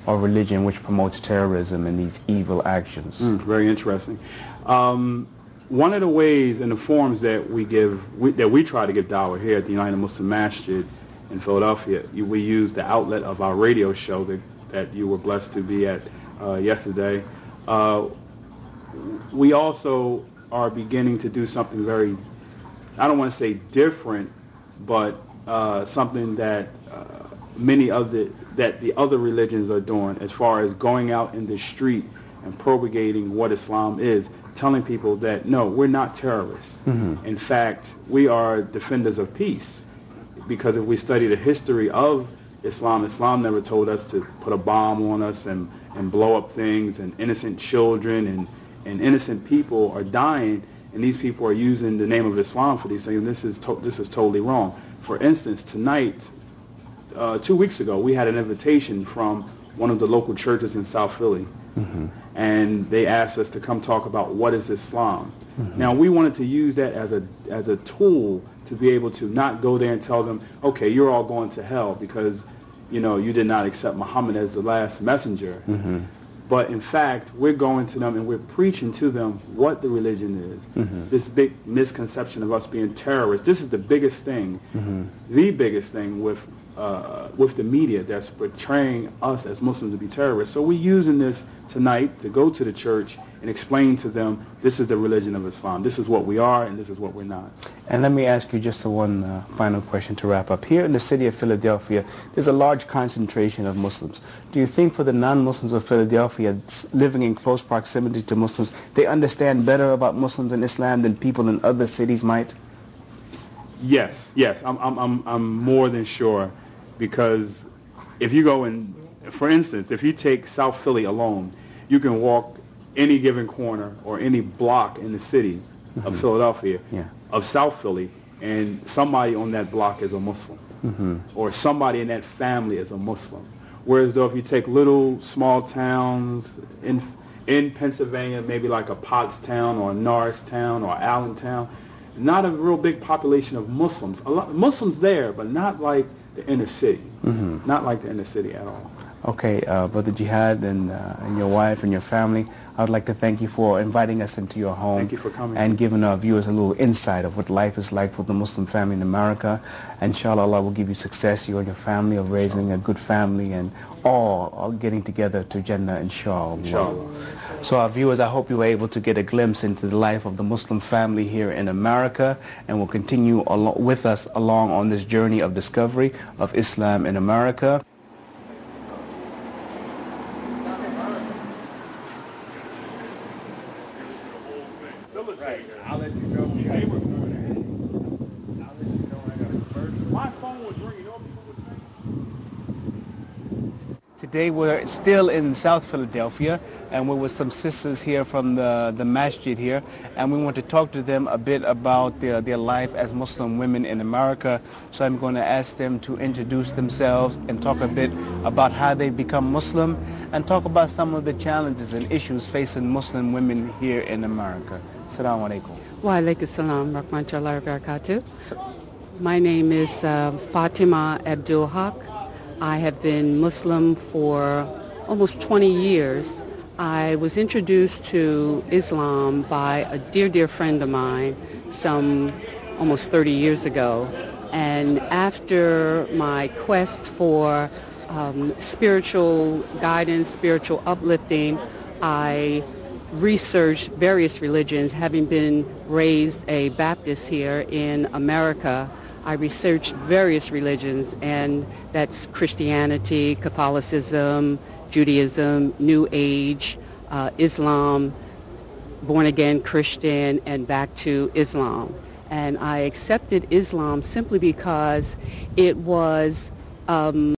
or religion which promotes terrorism and these evil actions? Very interesting. One of the ways and the forms that we try to give dawah here at the United Muslim Masjid in Philadelphia, we use the outlet of our radio show that you were blessed to be at yesterday. We also are beginning to do something very, I don't want to say different, but something that the other religions are doing, as far as going out in the street and propagating what Islam is, telling people that no, we're not terrorists. In fact, we are defenders of peace, because if we study the history of Islam, Islam never told us to put a bomb on us and blow up things, and innocent children and innocent people are dying, and these people are using the name of Islam for these things. This is totally wrong. For instance, tonight, 2 weeks ago, we had an invitation from one of the local churches in South Philly, and they asked us to come talk about what is Islam. Now, we wanted to use that as a tool to be able to not go there and tell them, okay, you're all going to hell because you did not accept Muhammad as the last messenger. But in fact, we're going to them and we're preaching to them what the religion is. This big misconception of us being terrorists. This is the biggest thing, the biggest thing with the media that's portraying us as Muslims to be terrorists. So we're using this tonight to go to the church and explain to them this is the religion of Islam. This is what we are and this is what we're not. And let me ask you just one final question to wrap up. Here in the city of Philadelphia, there's a large concentration of Muslims. Do you think for the non-Muslims of Philadelphia living in close proximity to Muslims, they understand better about Muslims and Islam than people in other cities might? Yes, I'm more than sure, because if you go in, for instance, if you take South Philly alone, you can walk any given corner or any block in the city of Philadelphia, of South Philly, and somebody on that block is a Muslim, or somebody in that family is a Muslim. Whereas though if you take little small towns in Pennsylvania, maybe like a Pottstown or a Norristown or Allentown, not a real big population of Muslims. A lot Muslims there, but not like the inner city. Not like the inner city at all. Okay, Brother Jihad and your wife and your family, I would like to thank you for inviting us into your home. Thank you for coming. And giving our viewers a little insight of what life is like for the Muslim family in America. Inshallah, Allah will give you success, you and your family, of raising a good family and all getting together to Jannah, inshallah. So our viewers, I hope you were able to get a glimpse into the life of the Muslim family here in America, and will continue with us along on this journey of discovery of Islam in America. I'll let you know. They were going in. I'll let you know when I got a first. My phone was ringing. You know what people were saying? Today we're still in South Philadelphia, and we're with some sisters here from the masjid here, and we want to talk to them a bit about their life as Muslim women in America. So I'm going to ask them to introduce themselves and talk a bit about how they become Muslim, and talk about some of the challenges and issues facing Muslim women here in America. Assalamu alaikum. Wa alaikum salam wa rahmatullahi wa barakatuh. My name is Fatima Abdul Haq. I have been Muslim for almost 20 years. I was introduced to Islam by a dear friend of mine some almost 30 years ago. And after my quest for spiritual guidance, spiritual uplifting, I researched various religions. Having been raised a Baptist here in America, I researched various religions, and that's Christianity, Catholicism, Judaism, New Age, Islam, born-again Christian, and back to Islam. And I accepted Islam simply because it was